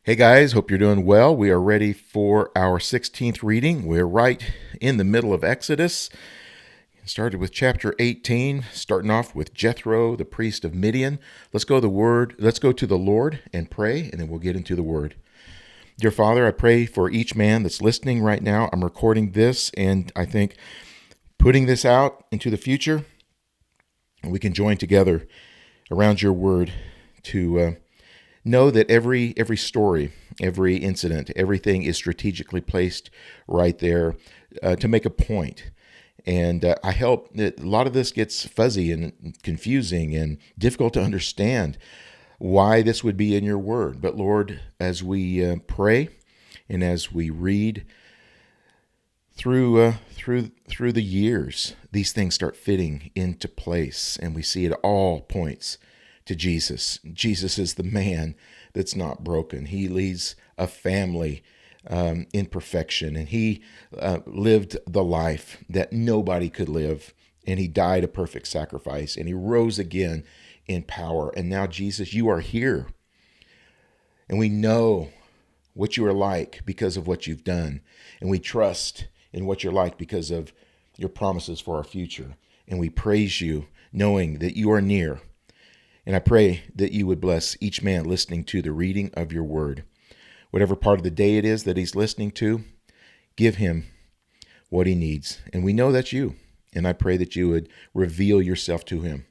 Hey guys, hope you're doing well. We are ready for our 16th reading. We're right in the middle of Exodus. Started with chapter 18, starting off with Jethro, the priest of Midian. Let's go to the Lord and pray, and then we'll get into the word. Dear Father, I pray for each man that's listening right now. I'm recording this, and I think putting this out into the future, and we can join together around your word to know that every story, every incident, everything is strategically placed right there to make a point. And I help that a lot of this gets fuzzy and confusing and difficult to understand why this would be in your word. But Lord, as we pray and as we read through the years, these things start fitting into place, and we see it all points to Jesus. Jesus is the man that's not broken. He leads a family in perfection, and he lived the life that nobody could live, and he died a perfect sacrifice, and he rose again in power. And now, Jesus, you are here, and we know what you are like because of what you've done, and we trust in what you're like because of your promises for our future. And we praise you knowing that you are near. And I pray that you would bless each man listening to the reading of your word. Whatever part of the day it is that he's listening to, give him what he needs. And we know that's you. And I pray that you would reveal yourself to him.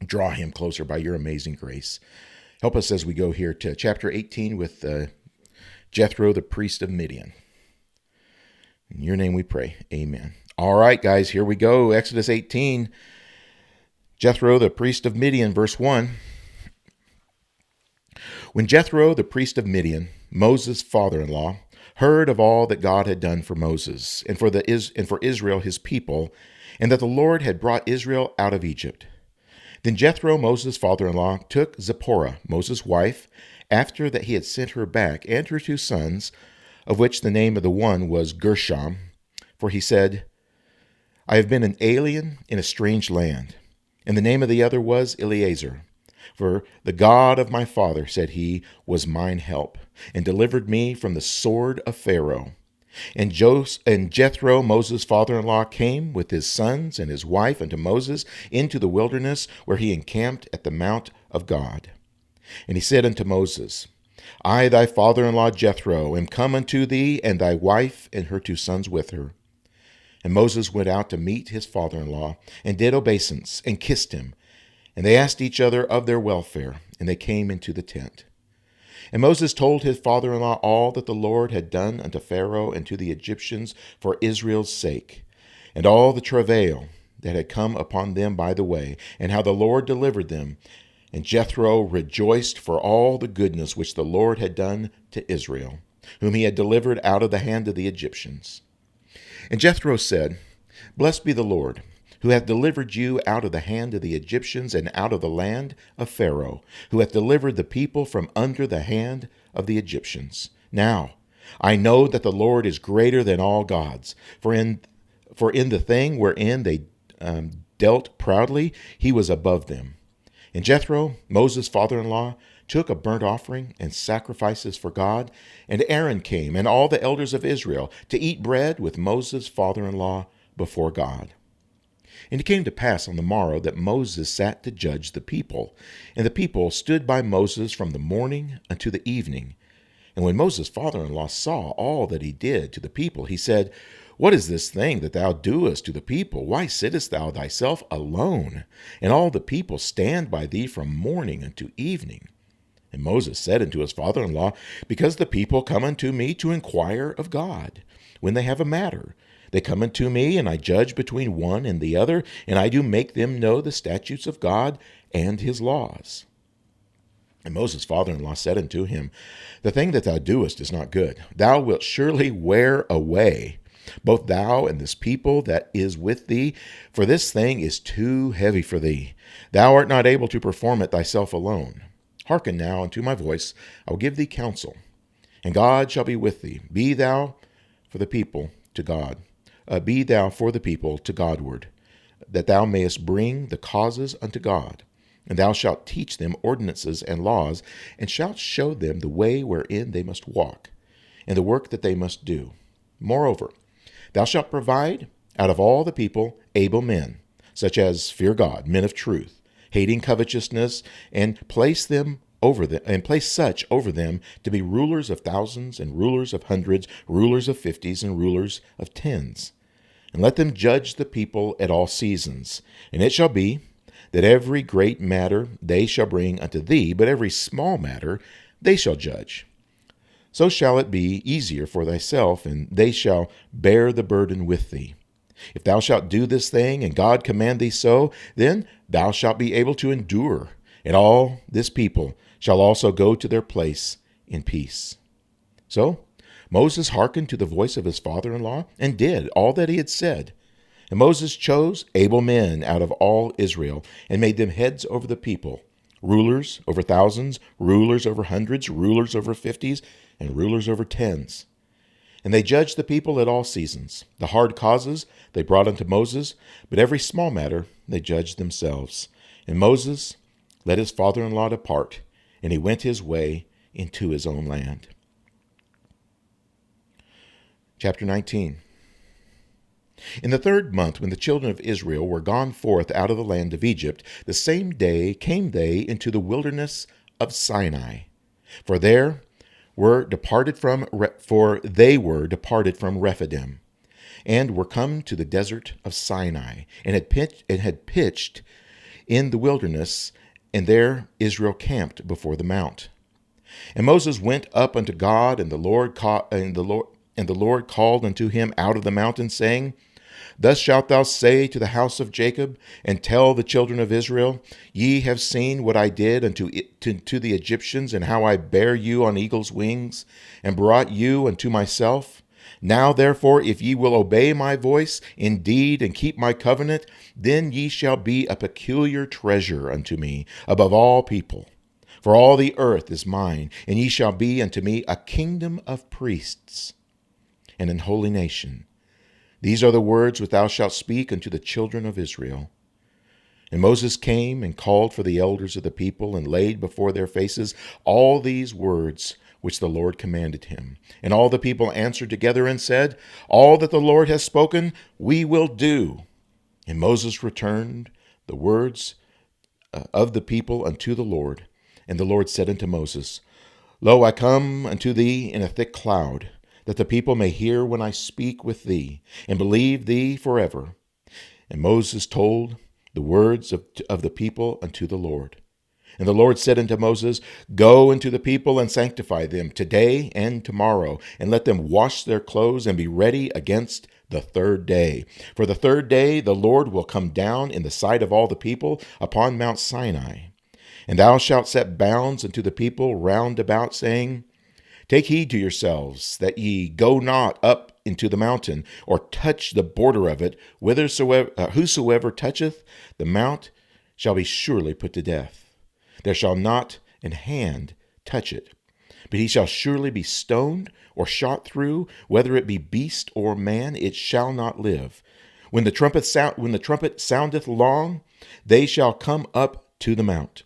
Draw him closer by your amazing grace. Help us as we go here to chapter 18 with Jethro, the priest of Midian. In your name we pray. Amen. All right, guys, here we go. Exodus 18. Jethro, the priest of Midian, verse 1. When Jethro, the priest of Midian, Moses' father-in-law, heard of all that God had done for Moses and for Israel his people, and that the Lord had brought Israel out of Egypt, then Jethro, Moses' father-in-law, took Zipporah, Moses' wife, after that he had sent her back, and her 2 sons, of which the name of the one was Gershom, for he said, I have been an alien in a strange land. And the name of the other was Eleazar. For the God of my father, said he, was mine help, and delivered me from the sword of Pharaoh. And Jethro, Moses' father-in-law, came with his sons and his wife unto Moses into the wilderness, where he encamped at the mount of God. And he said unto Moses, I, thy father-in-law Jethro, am come unto thee, and thy wife and her 2 sons with her. And Moses went out to meet his father-in-law, and did obeisance, and kissed him. And they asked each other of their welfare, and they came into the tent. And Moses told his father-in-law all that the Lord had done unto Pharaoh and to the Egyptians for Israel's sake, and all the travail that had come upon them by the way, and how the Lord delivered them. And Jethro rejoiced for all the goodness which the Lord had done to Israel, whom he had delivered out of the hand of the Egyptians. And Jethro said, Blessed be the Lord, who hath delivered you out of the hand of the Egyptians and out of the land of Pharaoh, who hath delivered the people from under the hand of the Egyptians. Now I know that the Lord is greater than all gods, for in the thing wherein they dealt proudly, he was above them. And Jethro, Moses' father-in-law, took a burnt offering and sacrifices for God, and Aaron came, and all the elders of Israel, to eat bread with Moses' father-in-law before God. And it came to pass on the morrow that Moses sat to judge the people, and the people stood by Moses from the morning unto the evening. And when Moses' father-in-law saw all that he did to the people, he said, What is this thing that thou doest to the people? Why sittest thou thyself alone? And all the people stand by thee from morning unto evening. And Moses said unto his father-in-law, Because the people come unto me to inquire of God, when they have a matter. They come unto me, and I judge between one and the other, and I do make them know the statutes of God and his laws. And Moses' father-in-law said unto him, The thing that thou doest is not good. Thou wilt surely wear away, both thou and this people that is with thee, for this thing is too heavy for thee. Thou art not able to perform it thyself alone. Hearken now unto my voice, I will give thee counsel, and God shall be with thee. Be thou for the people to God. Be thou for the people to Godward, that thou mayest bring the causes unto God. And thou shalt teach them ordinances and laws, and shalt show them the way wherein they must walk, and the work that they must do. Moreover, thou shalt provide out of all the people able men, such as fear God, men of truth, hating covetousness, and place such over them to be rulers of thousands, and rulers of hundreds, rulers of fifties, and rulers of tens. And let them judge the people at all seasons. And it shall be that every great matter they shall bring unto thee, but every small matter they shall judge. So shall it be easier for thyself, and they shall bear the burden with thee. If thou shalt do this thing, and God command thee so, then thou shalt be able to endure, and all this people shall also go to their place in peace. So Moses hearkened to the voice of his father-in-law, and did all that he had said. And Moses chose able men out of all Israel, and made them heads over the people, rulers over thousands, rulers over hundreds, rulers over fifties, and rulers over tens. And they judged the people at all seasons. The hard causes they brought unto Moses, but every small matter they judged themselves. And Moses let his father-in-law depart, and he went his way into his own land. Chapter 19. In the 3rd month, when the children of Israel were gone forth out of the land of Egypt, the same day came they into the wilderness of Sinai. For they were departed from Rephidim, and were come to the desert of Sinai, and had pitched in the wilderness, and there Israel camped before the mount. And Moses went up unto God, and the Lord called unto him out of the mountain, saying, Thus shalt thou say to the house of Jacob, and tell the children of Israel, Ye have seen what I did unto the Egyptians, and how I bare you on eagle's wings, and brought you unto myself. Now therefore, if ye will obey my voice indeed, and keep my covenant, then ye shall be a peculiar treasure unto me above all people. For all the earth is mine, and ye shall be unto me a kingdom of priests, and an holy nation. These are the words which thou shalt speak unto the children of Israel. And Moses came and called for the elders of the people, and laid before their faces all these words which the Lord commanded him. And all the people answered together and said, All that the Lord has spoken, we will do. And Moses returned the words of the people unto the Lord. And the Lord said unto Moses, Lo, I come unto thee in a thick cloud, that the people may hear when I speak with thee, and believe thee forever. And Moses told the words of the people unto the Lord. And the Lord said unto Moses, Go unto the people, and sanctify them today and tomorrow, and let them wash their clothes, and be ready against the 3rd day. For the 3rd day the Lord will come down in the sight of all the people upon Mount Sinai. And thou shalt set bounds unto the people round about, saying, Take heed to yourselves, that ye go not up into the mountain, or touch the border of it. Whosoever toucheth the mount shall be surely put to death. There shall not an hand touch it, but he shall surely be stoned or shot through, whether it be beast or man, it shall not live. When the trumpet soundeth long, they shall come up to the mount.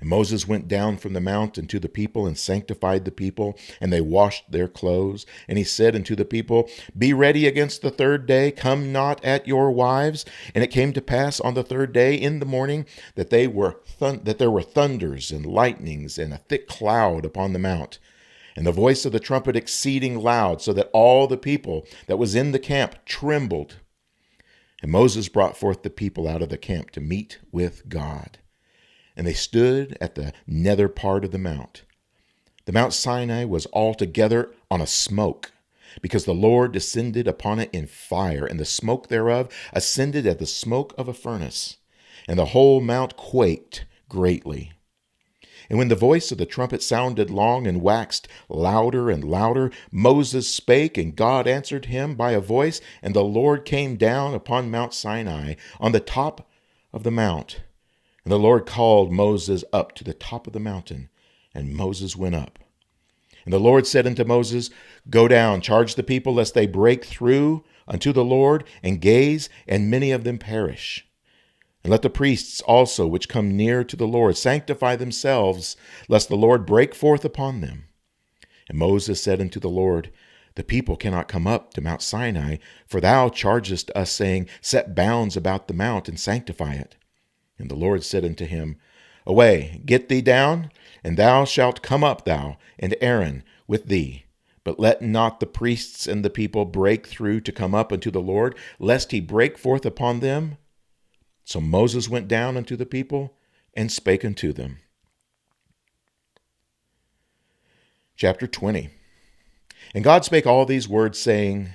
And Moses went down from the mount unto the people, and sanctified the people, and they washed their clothes. And he said unto the people, Be ready against the 3rd day, come not at your wives. And it came to pass on the 3rd day in the morning that there were thunders and lightnings, and a thick cloud upon the mount, and the voice of the trumpet exceeding loud, so that all the people that was in the camp trembled. And Moses brought forth the people out of the camp to meet with God. And they stood at the nether part of the mount. The Mount Sinai was altogether on a smoke, because the Lord descended upon it in fire, and the smoke thereof ascended as the smoke of a furnace. And the whole mount quaked greatly. And when the voice of the trumpet sounded long, and waxed louder and louder, Moses spake, and God answered him by a voice, and the Lord came down upon Mount Sinai on the top of the mount. And the Lord called Moses up to the top of the mountain, and Moses went up. And the Lord said unto Moses, Go down, charge the people, lest they break through unto the Lord, and gaze, and many of them perish. And let the priests also which come near to the Lord sanctify themselves, lest the Lord break forth upon them. And Moses said unto the Lord, The people cannot come up to Mount Sinai, for thou chargest us, saying, Set bounds about the mount, and sanctify it. And the Lord said unto him, Away, get thee down, and thou shalt come up, thou and Aaron with thee. But let not the priests and the people break through to come up unto the Lord, lest he break forth upon them. So Moses went down unto the people, and spake unto them. Chapter 20. And God spake all these words, saying,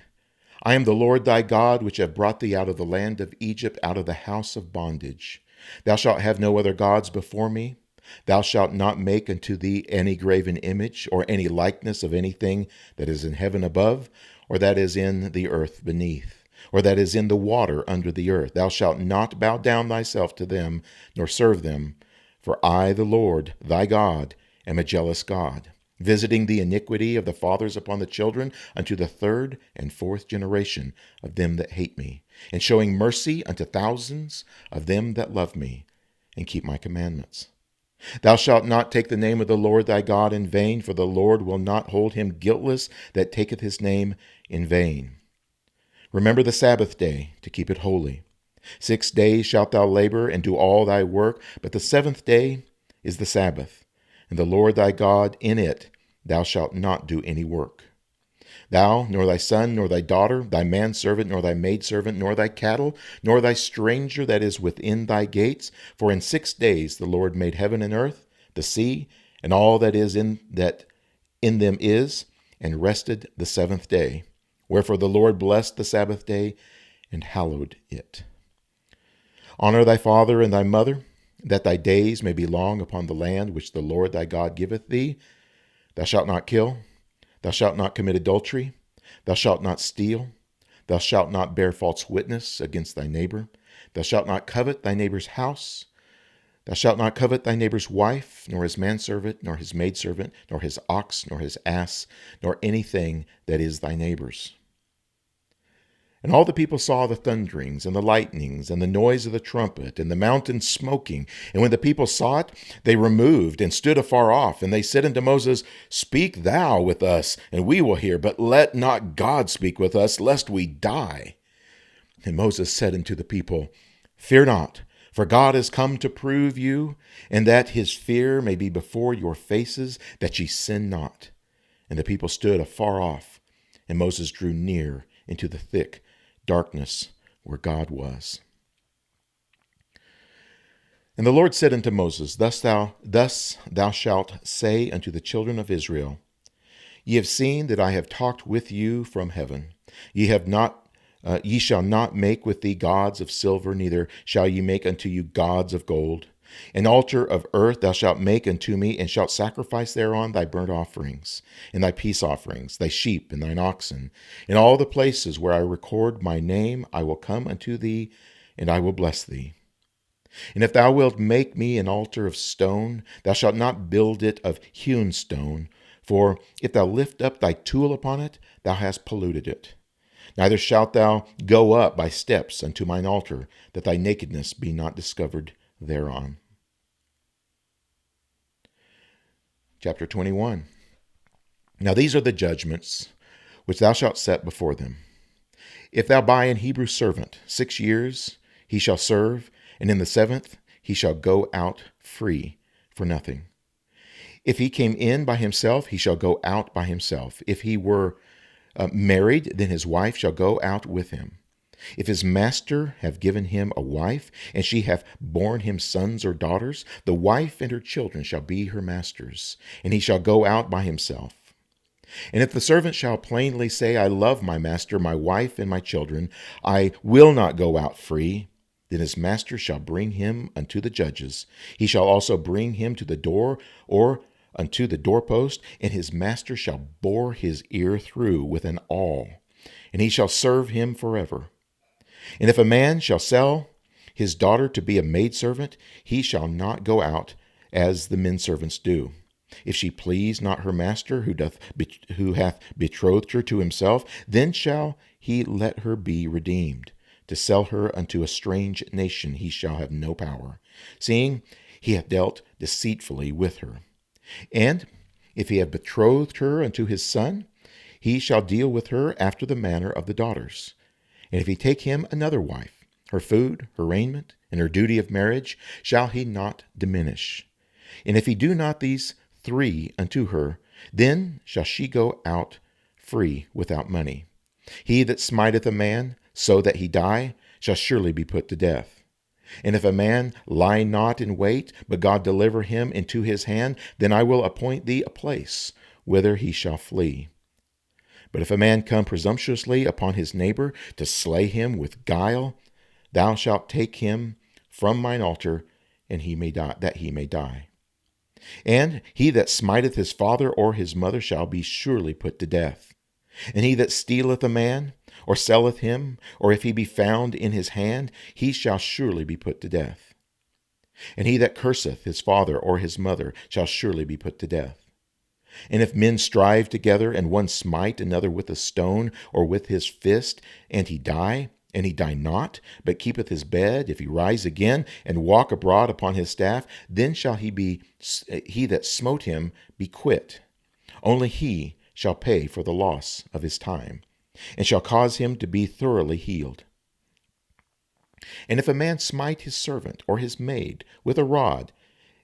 I am the Lord thy God, which have brought thee out of the land of Egypt, out of the house of bondage. Thou shalt have no other gods before me. Thou shalt not make unto thee any graven image, or any likeness of anything that is in heaven above, or that is in the earth beneath, or that is in the water under the earth. Thou shalt not bow down thyself to them, nor serve them. For I, the Lord thy God, am a jealous God, visiting the iniquity of the fathers upon the children unto the third and fourth generation of them that hate me, and showing mercy unto thousands of them that love me, and keep my commandments. Thou shalt not take the name of the Lord thy God in vain, for the Lord will not hold him guiltless that taketh his name in vain. Remember the Sabbath day, to keep it holy. 6 days shalt thou labor and do all thy work, but the seventh day is the Sabbath, and the Lord thy God in it thou shalt not do any work. Thou, nor thy son, nor thy daughter, thy manservant, nor thy maidservant, nor thy cattle, nor thy stranger that is within thy gates. For in 6 days the Lord made heaven and earth, the sea, and all that in them is, and rested the seventh day. Wherefore the Lord blessed the Sabbath day, and hallowed it. Honor thy father and thy mother, that thy days may be long upon the land which the Lord thy God giveth thee. Thou shalt not kill. Thou shalt not commit adultery. Thou shalt not steal. Thou shalt not bear false witness against thy neighbor. Thou shalt not covet thy neighbor's house. Thou shalt not covet thy neighbor's wife, nor his manservant, nor his maidservant, nor his ox, nor his ass, nor anything that is thy neighbor's. And all the people saw the thunderings, and the lightnings, and the noise of the trumpet, and the mountain smoking. And when the people saw it, they removed, and stood afar off. And they said unto Moses, Speak thou with us, and we will hear, but let not God speak with us, lest we die. And Moses said unto the people, Fear not, for God is come to prove you, and that his fear may be before your faces, that ye sin not. And the people stood afar off, and Moses drew near into the thick darkness where God was. And the Lord said unto Moses, Thus thou shalt say unto the children of Israel, Ye have seen that I have talked with you from heaven. Ye shall not make with thee gods of silver, neither shall ye make unto you gods of gold. An altar of earth thou shalt make unto me, and shalt sacrifice thereon thy burnt offerings, and thy peace offerings, thy sheep, and thine oxen. In all the places where I record my name I will come unto thee, and I will bless thee. And if thou wilt make me an altar of stone, thou shalt not build it of hewn stone, for if thou lift up thy tool upon it, thou hast polluted it. Neither shalt thou go up by steps unto mine altar, that thy nakedness be not discovered thereon. Chapter 21. Now these are the judgments which thou shalt set before them. If thou buy an Hebrew servant, 6 years he shall serve, and in the 7th he shall go out free for nothing. If he came in by himself, he shall go out by himself. If he were married, then his wife shall go out with him. If his master have given him a wife, and she hath borne him sons or daughters, the wife and her children shall be her master's, and he shall go out by himself. And if the servant shall plainly say, I love my master, my wife, and my children, I will not go out free, then his master shall bring him unto the judges. He shall also bring him to the door, or unto the doorpost, and his master shall bore his ear through with an awl, and he shall serve him forever. And if a man shall sell his daughter to be a maidservant, he shall not go out as the men servants do. If she please not her master, who hath betrothed her to himself, then shall he let her be redeemed. to sell her unto a strange nation he shall have no power, seeing he hath dealt deceitfully with her. And if he have betrothed her unto his son, he shall deal with her after the manner of the daughters. And if he take him another wife, her food, her raiment, and her duty of marriage shall he not diminish. And if he do not these three unto her, then shall she go out free without money. He that smiteth a man, so that he die, shall surely be put to death. And if a man lie not in wait, but God deliver him into his hand, then I will appoint thee a place whither he shall flee. But if a man come presumptuously upon his neighbor to slay him with guile, thou shalt take him from mine altar, and he may die, that he may die. And he that smiteth his father or his mother shall be surely put to death. And he that stealeth a man, or selleth him, or if he be found in his hand, he shall surely be put to death. And he that curseth his father or his mother shall surely be put to death. And if men strive together, and one smite another with a stone or with his fist, and he die not, but keepeth his bed, if he rise again and walk abroad upon his staff, then shall he that smote him be quit. Only he shall pay for the loss of his time, and shall cause him to be thoroughly healed. And if a man smite his servant or his maid with a rod,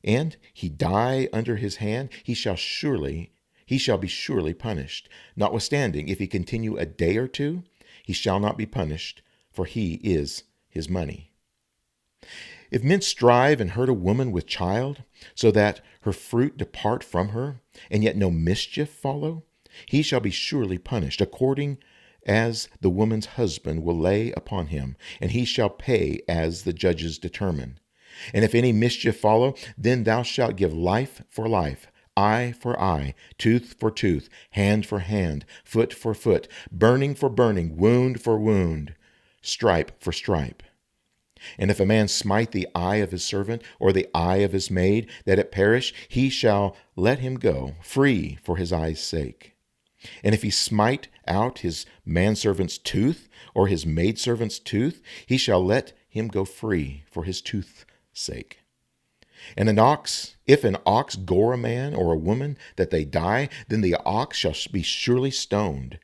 and he die under his hand, he shall be surely punished. Notwithstanding, if he continue a day or two, he shall not be punished, for he is his money. If men strive and hurt a woman with child, so that her fruit depart from her, and yet no mischief follow, he shall be surely punished, according as the woman's husband will lay upon him, and he shall pay as the judges determine. And if any mischief follow, then thou shalt give life for life, eye for eye, tooth for tooth, hand for hand, foot for foot, burning for burning, wound for wound, stripe for stripe. And if a man smite the eye of his servant, or the eye of his maid, that it perish, he shall let him go free for his eye's sake. And if he smite out his manservant's tooth, or his maidservant's tooth, he shall let him go free for his tooth's sake. And if an ox gore a man or a woman, that they die, then the ox shall be surely stoned,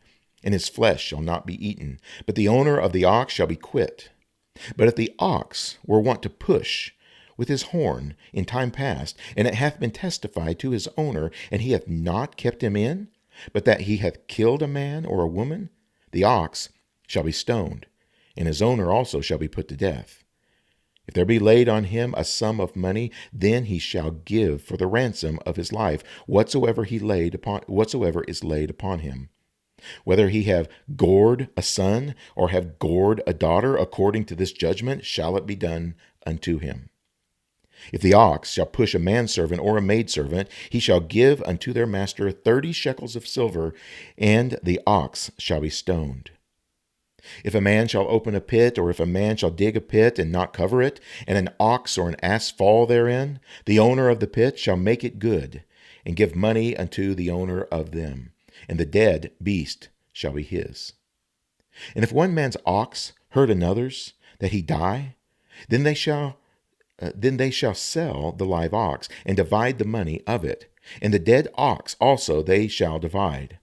and his flesh shall not be eaten, but the owner of the ox shall be quit. But if the ox were wont to push with his horn in time past, and it hath been testified to his owner, and he hath not kept him in, but that he hath killed a man or a woman, the ox shall be stoned, and his owner also shall be put to death. If there be laid on him a sum of money, then he shall give for the ransom of his life whatsoever is laid upon him. Whether he have gored a son, or have gored a daughter, according to this judgment shall it be done unto him. If the ox shall push a manservant or a maidservant, he shall give unto their master 30 shekels of silver, and the ox shall be stoned. If a man shall open a pit, or if a man shall dig a pit and not cover it, and an ox or an ass fall therein, the owner of the pit shall make it good, and give money unto the owner of them, and the dead beast shall be his. And if one man's ox hurt another's, that he die, then they shall sell the live ox, and divide the money of it, and the dead ox also they shall divide.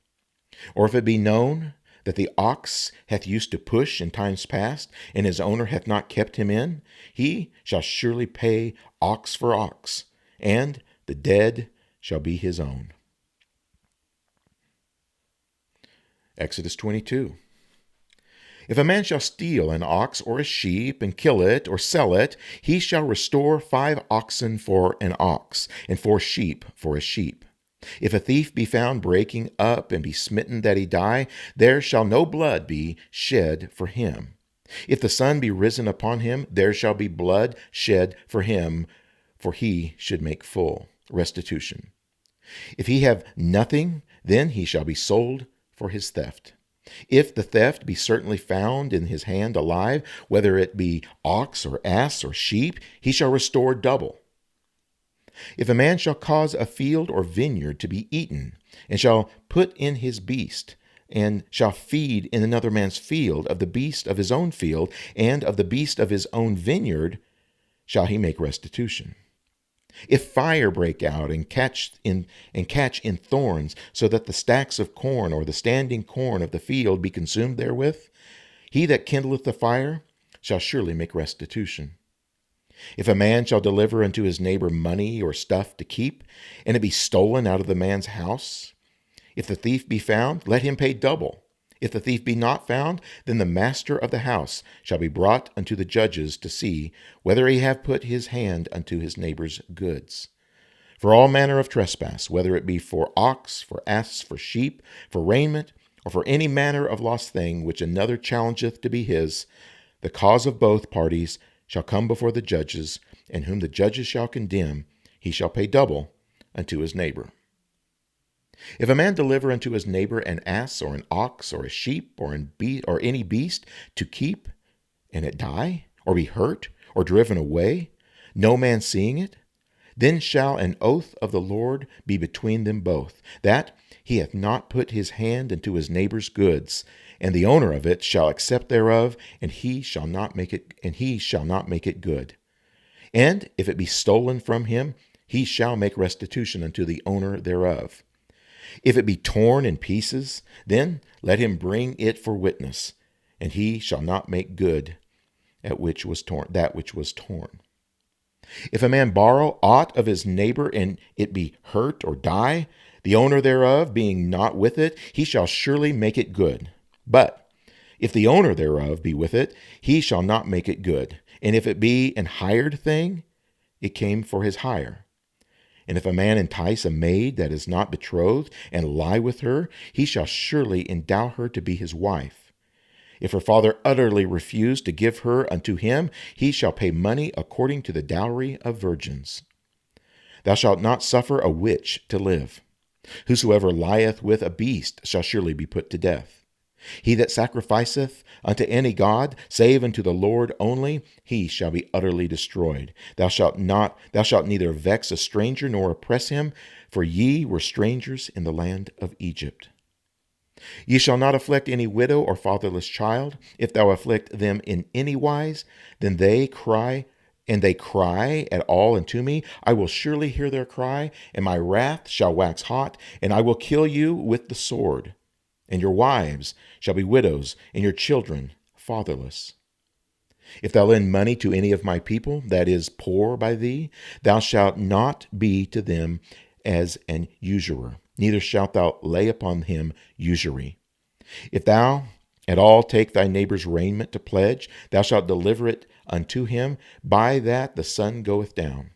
Or if it be known that the ox hath used to push in times past, and his owner hath not kept him in, he shall surely pay ox for ox, and the dead shall be his own. Exodus 22. If a man shall steal an ox or a sheep, and kill it, or sell it, he shall restore 5 oxen for an ox, and 4 sheep for a sheep. If a thief be found breaking up, and be smitten that he die, there shall no blood be shed for him. If the sun be risen upon him, there shall be blood shed for him, for he should make full restitution. If he have nothing, then he shall be sold for his theft. If the theft be certainly found in his hand alive, whether it be ox or ass or sheep, he shall restore double. If a man shall cause a field or vineyard to be eaten, and shall put in his beast, and shall feed in another man's field, of the beast of his own field, and of the beast of his own vineyard, shall he make restitution. If fire break out and catch in thorns, so that the stacks of corn or the standing corn of the field be consumed therewith, he that kindleth the fire shall surely make restitution. If a man shall deliver unto his neighbor money or stuff to keep, and it be stolen out of the man's house, if the thief be found, let him pay double. If the thief be not found, then the master of the house shall be brought unto the judges to see whether he have put his hand unto his neighbor's goods. For all manner of trespass, whether it be for ox, for ass, for sheep, for raiment, or for any manner of lost thing which another challengeth to be his, the cause of both parties shall come before the judges, and whom the judges shall condemn, he shall pay double unto his neighbor. If a man deliver unto his neighbor an ass, or an ox, or a sheep, or any beast to keep, and it die, or be hurt, or driven away, no man seeing it, then shall an oath of the Lord be between them both, that he hath not put his hand into his neighbor's goods, and the owner of it shall accept thereof, and he shall not make it good. And if it be stolen from him, he shall make restitution unto the owner thereof. If it be torn in pieces, then let him bring it for witness, and he shall not make good that which was torn. If a man borrow aught of his neighbor, and it be hurt or die, the owner thereof being not with it, he shall surely make it good. But if the owner thereof be with it, he shall not make it good. And if it be an hired thing, it came for his hire. And if a man entice a maid that is not betrothed, and lie with her, he shall surely endow her to be his wife. If her father utterly refuse to give her unto him, he shall pay money according to the dowry of virgins. Thou shalt not suffer a witch to live. Whosoever lieth with a beast shall surely be put to death. He that sacrificeth unto any god, save unto the Lord only, he shall be utterly destroyed. Thou shalt neither vex a stranger nor oppress him, for ye were strangers in the land of Egypt. Ye shall not afflict any widow or fatherless child. If thou afflict them in any wise, then they cry at all unto me, I will surely hear their cry, and my wrath shall wax hot, and I will kill you with the sword. And your wives shall be widows, and your children fatherless. If thou lend money to any of my people that is poor by thee, thou shalt not be to them as an usurer, neither shalt thou lay upon him usury. If thou at all take thy neighbor's raiment to pledge, thou shalt deliver it unto him, by that the sun goeth down.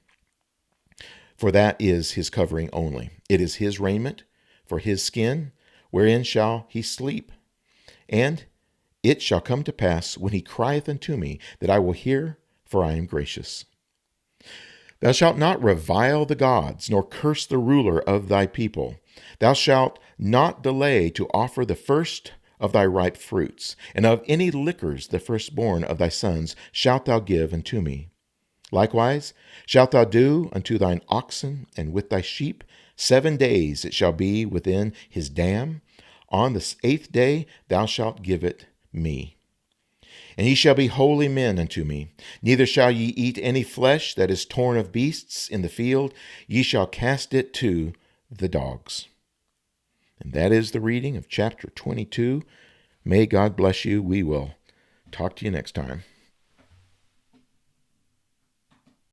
For that is his covering only. It is his raiment for his skin, wherein shall he sleep? And it shall come to pass, when he crieth unto me, that I will hear, for I am gracious. Thou shalt not revile the gods, nor curse the ruler of thy people. Thou shalt not delay to offer the first of thy ripe fruits, and of any liquors the firstborn of thy sons shalt thou give unto me. Likewise shalt thou do unto thine oxen and with thy sheep. 7 days it shall be within his dam. On the 8th day thou shalt give it me. And ye shall be holy men unto me. Neither shall ye eat any flesh that is torn of beasts in the field. Ye shall cast it to the dogs. And that is the reading of chapter 22. May God bless you. We will talk to you next time.